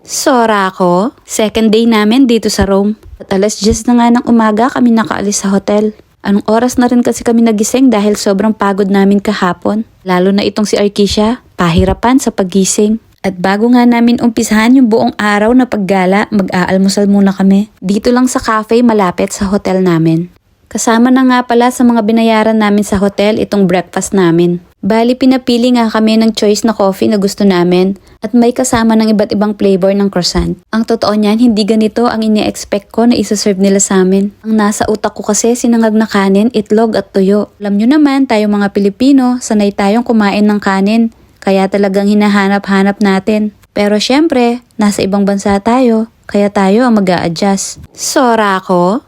Sora ako. Second day namin dito sa Rome. At alas 10 na nga ng umaga kami nakaalis sa hotel. Anong oras na rin kasi kami nagising dahil sobrang pagod namin kahapon. Lalo na itong si Arkisha, pahirapan sa paggising. At bago nga namin umpisahan yung buong araw na paggala, mag-aalmusal muna kami. Dito lang sa cafe malapit sa hotel namin. Kasama na nga pala sa mga binayaran namin sa hotel itong breakfast namin. Bali pinapili nga kami ng choice na coffee na gusto namin at may kasama ng iba't ibang flavor ng croissant. Ang totoo niyan, hindi ganito ang ini-expect ko na isa-serve nila sa amin. Ang nasa utak ko kasi sinangag na kanin, itlog at tuyo. Alam nyo naman, tayong mga Pilipino, sanay tayong kumain ng kanin. Kaya talagang hinahanap-hanap natin. Pero syempre, nasa ibang bansa tayo, kaya tayo ang mag-a-adjust. Sora ako.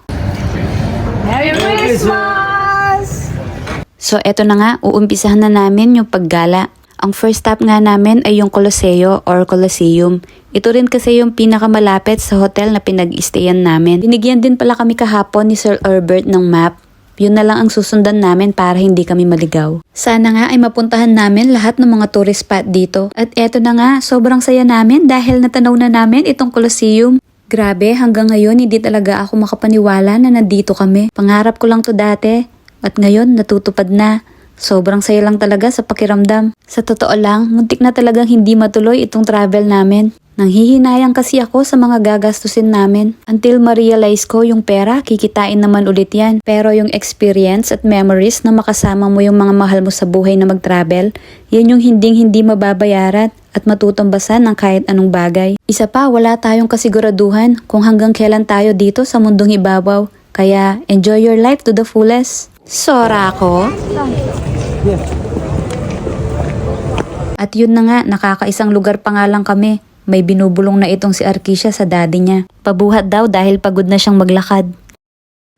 Merry Christmas! So eto na nga, uumpisahan na namin yung paggala. Ang first stop nga namin ay yung Colosseo or Colosseum. Ito rin kasi yung pinakamalapit sa hotel na pinag-stayan namin. Binigyan din pala kami kahapon ni Sir Herbert ng map. Yun na lang ang susundan namin para hindi kami maligaw. Sana nga ay mapuntahan namin lahat ng mga tourist spot dito. At eto na nga, sobrang saya namin dahil natanaw na namin itong Colosseum. Grabe, hanggang ngayon hindi talaga ako makapaniwala na nandito kami. Pangarap ko lang to dati. At ngayon, natutupad na. Sobrang saya lang talaga sa pakiramdam. Sa totoo lang, muntik na talagang hindi matuloy itong travel namin. Nanghihinayang kasi ako sa mga gagastusin namin. Until ma-realize ko yung pera, kikitain naman ulit yan. Pero yung experience at memories na makasama mo yung mga mahal mo sa buhay na mag-travel, yan yung hindi mababayaran at matutumbasan ng kahit anong bagay. Isa pa, wala tayong kasiguraduhan kung hanggang kailan tayo dito sa mundong ibabaw. Kaya, enjoy your life to the fullest. Sora ako. At yun na nga, nakakaisang lugar pa nga lang kami. May binubulong na itong si Arkisha sa daddy niya. Pabuhat daw dahil pagod na siyang maglakad.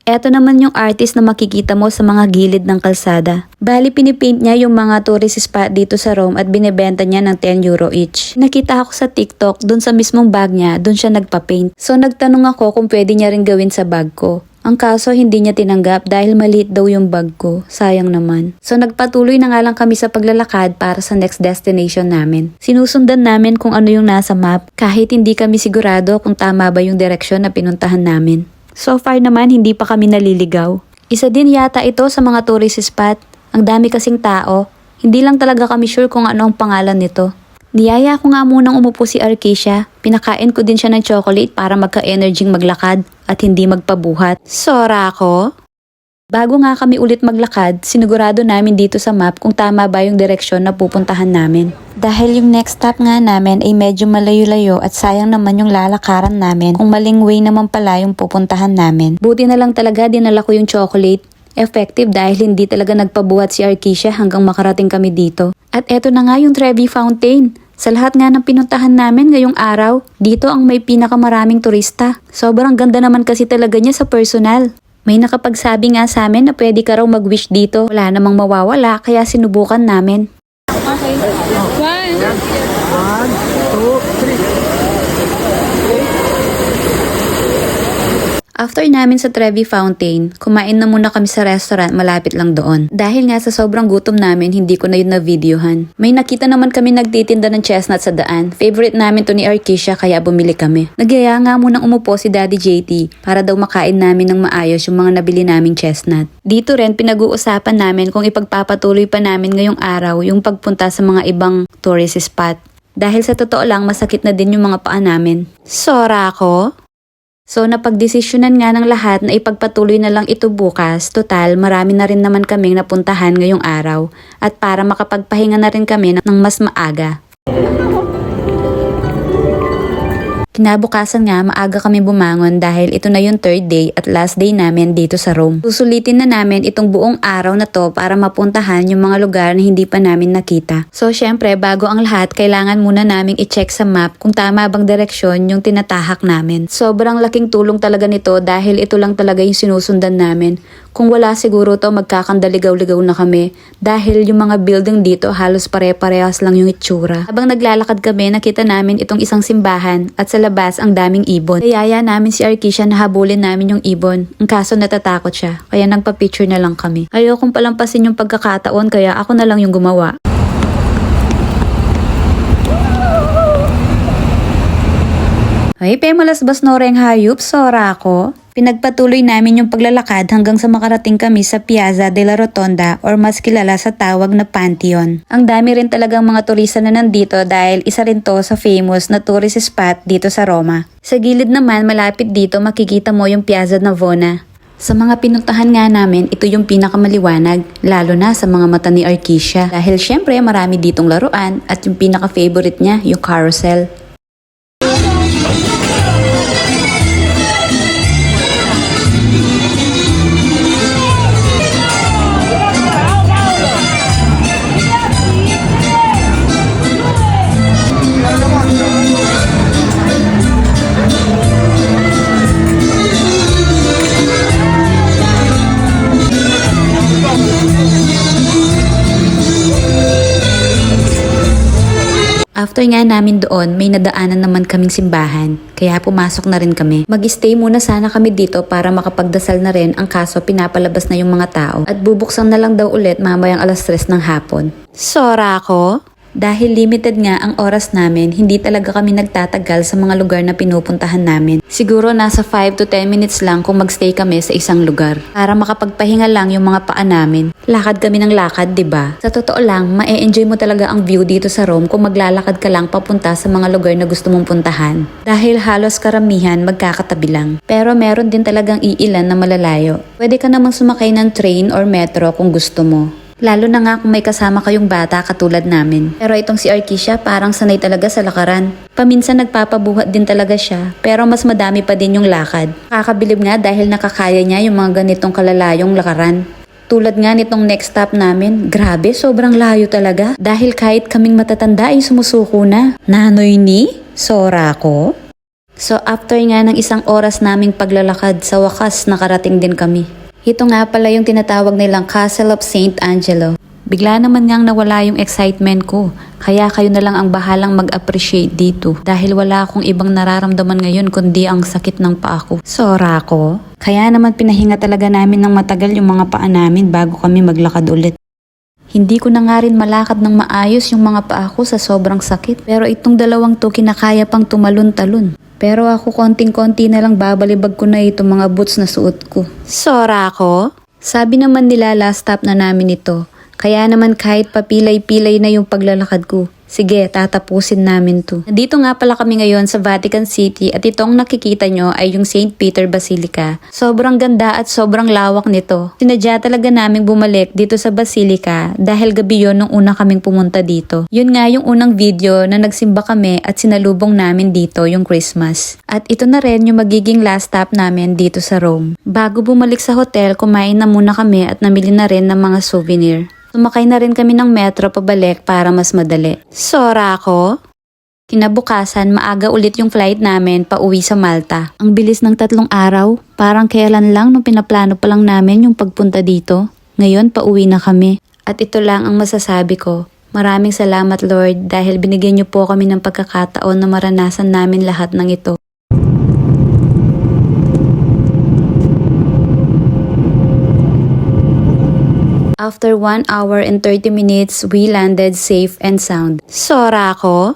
Eto naman yung artist na makikita mo sa mga gilid ng kalsada. Bali pinipaint niya yung mga tourist spot dito sa Rome at binebenta niya ng 10 euro each. Nakita ako sa TikTok, dun sa mismong bag niya, dun siya nagpa-paint. So nagtanong ako kung pwede niya rin gawin sa bag ko. Ang kaso hindi niya tinanggap dahil maliit daw yung bag ko. Sayang naman. So nagpatuloy na nga lang kami sa paglalakad para sa next destination namin. Sinusundan namin kung ano yung nasa map kahit hindi kami sigurado kung tama ba yung direksyon na pinuntahan namin. So far naman hindi pa kami naliligaw. Isa din yata ito sa mga tourist spot. Ang dami kasing tao. Hindi lang talaga kami sure kung ano ang pangalan nito. Niyaya ko nga munang umupo si Arkisha. Pinakain ko din siya ng chocolate para magka-energyng maglakad at hindi magpabuhat. Sora ako. Bago nga kami ulit maglakad, sinigurado namin dito sa map kung tama ba yung direksyon na pupuntahan namin. Dahil yung next stop nga namin ay medyo malayo-layo at sayang naman yung lalakaran namin kung maling way naman pala yung pupuntahan namin. Buti na lang talaga dinala ko yung chocolate. Effective dahil hindi talaga nagpabuhat si Arkisha hanggang makarating kami dito. At eto na nga yung Trevi Fountain. Sa lahat nga ng pinuntahan namin ngayong araw, dito ang may pinakamaraming turista. Sobrang ganda naman kasi talaga niya sa personal. May nakapagsabi nga sa amin na pwede ka raw mag-wish dito. Wala namang mawawala kaya sinubukan namin. Okay. One, two, three. After namin sa Trevi Fountain, kumain na muna kami sa restaurant malapit lang doon. Dahil nga sa sobrang gutom namin, hindi ko na yun na-videohan. May nakita naman kami nagtitinda ng chestnut sa daan. Favorite namin to ni Arkisha kaya bumili kami. Nagyaya nga munang umupo si Daddy JT para daw makain namin ng maayos yung mga nabili naming chestnut. Dito rin pinag-uusapan namin kung ipagpapatuloy pa namin ngayong araw yung pagpunta sa mga ibang tourist spot. Dahil sa totoo lang masakit na din yung mga paa namin. Sora ako. So napagdesisyonan nga ng lahat na ipagpatuloy na lang ito bukas, total marami na rin naman kaming napuntahan ngayong araw at para makapagpahinga na rin kami ng mas maaga. Kinabukasan nga maaga kami bumangon dahil ito na yung third day at last day namin dito sa Rome. Susulitin na namin itong buong araw na to para mapuntahan yung mga lugar na hindi pa namin nakita. So syempre bago ang lahat kailangan muna naming i-check sa map kung tama bang direksyon yung tinatahak namin. Sobrang laking tulong talaga nito dahil ito lang talaga yung sinusundan namin. Kung wala siguro to magkakandaligaw-ligaw na kami dahil yung mga building dito halos pare-parehas lang yung itsura. Habang naglalakad kami nakita namin itong isang simbahan at sa labas ang daming ibon. Kayaya namin si Arkisha na habulin namin yung ibon. Ang kaso natatakot siya kaya nagpa-picture na lang kami. Ayokong palampasin yung pagkakataon kaya ako na lang yung gumawa. Ay, pemolas bas noreng hayop, sora ko. Pinagpatuloy namin yung paglalakad hanggang sa makarating kami sa Piazza de la Rotonda or mas kilala sa tawag na Pantheon. Ang dami rin talagang mga turista na nandito dahil isa rin to sa famous na tourist spot dito sa Roma. Sa gilid naman malapit dito makikita mo yung Piazza Navona. Sa mga pinuntahan nga namin, ito yung pinakamaliwanag, lalo na sa mga mata ni Arkesia. Dahil syempre marami ditong laruan at yung pinaka-favorite niya, yung carousel. After nga namin doon, may nadaanan naman kaming simbahan, kaya pumasok na rin kami. Mag-stay muna sana kami dito para makapagdasal na rin, ang kaso pinapalabas na yung mga tao at bubuksan na lang daw ulit mamayang 3:00 ng hapon. Sora ko? Dahil limited nga ang oras namin, hindi talaga kami nagtatagal sa mga lugar na pinupuntahan namin. Siguro nasa 5 to 10 minutes lang kung magstay kami sa isang lugar. Para makapagpahinga lang yung mga paa namin. Lakad kami ng lakad, 'di ba? Sa totoo lang, ma-enjoy mo talaga ang view dito sa Rome kung maglalakad ka lang papunta sa mga lugar na gusto mong puntahan. Dahil halos karamihan magkakatabi lang. Pero meron din talagang iilan na malalayo. Pwede ka namang sumakay ng train or metro kung gusto mo. Lalo na nga kung may kasama kayong bata katulad namin. Pero itong si Arkesia parang sanay talaga sa lakaran. Paminsan nagpapabuhat din talaga siya, pero mas madami pa din yung lakad. Kakabilib nga dahil nakakaya niya yung mga ganitong kalalayong lakaran. Tulad nga nitong next stop namin, grabe sobrang layo talaga. Dahil kahit kaming matatanda ay sumusuko na. Nanoy ni? Sora ko? So after nga ng 1 oras naming paglalakad, sa wakas nakarating din kami. Ito nga pala yung tinatawag nilang Castle of St. Angelo. Bigla naman ngang nawala yung excitement ko. Kaya kayo na lang ang bahalang mag-appreciate dito. Dahil wala akong ibang nararamdaman ngayon kundi ang sakit ng paa ko. Sora ko. Kaya naman pinahinga talaga namin ng matagal yung mga paa namin bago kami maglakad ulit. Hindi ko na nga rin malakad ng maayos yung mga paa ko sa sobrang sakit. Pero itong dalawang to kinakaya pang tumalon-talon. Pero ako konting-konti na lang babalibag ko na itong mga boots na suot ko. Sora ko? Sabi naman nila last stop na namin ito. Kaya naman kahit papilay-pilay na yung paglalakad ko. Sige, tatapusin namin to. Nandito nga pala kami ngayon sa Vatican City at itong nakikita nyo ay yung St. Peter Basilica. Sobrang ganda at sobrang lawak nito. Sinadya talaga naming bumalik dito sa Basilica dahil gabi yon nung una kaming pumunta dito. Yun nga yung unang video na nagsimba kami at sinalubong namin dito yung Christmas. At ito na rin yung magiging last stop namin dito sa Rome. Bago bumalik sa hotel, kumain na muna kami at namili na rin ng mga souvenir. Sumakay na rin kami ng metro pabalik para mas madali. Sora ko? Kinabukasan, maaga ulit yung flight namin pauwi sa Malta. Ang bilis ng 3 araw, parang kailan lang nung pinaplano pa lang namin yung pagpunta dito. Ngayon, pauwi na kami. At ito lang ang masasabi ko. Maraming salamat Lord dahil binigyan niyo po kami ng pagkakataon na maranasan namin lahat ng ito. After 1 hour and 30 minutes, we landed safe and sound. Sora ko?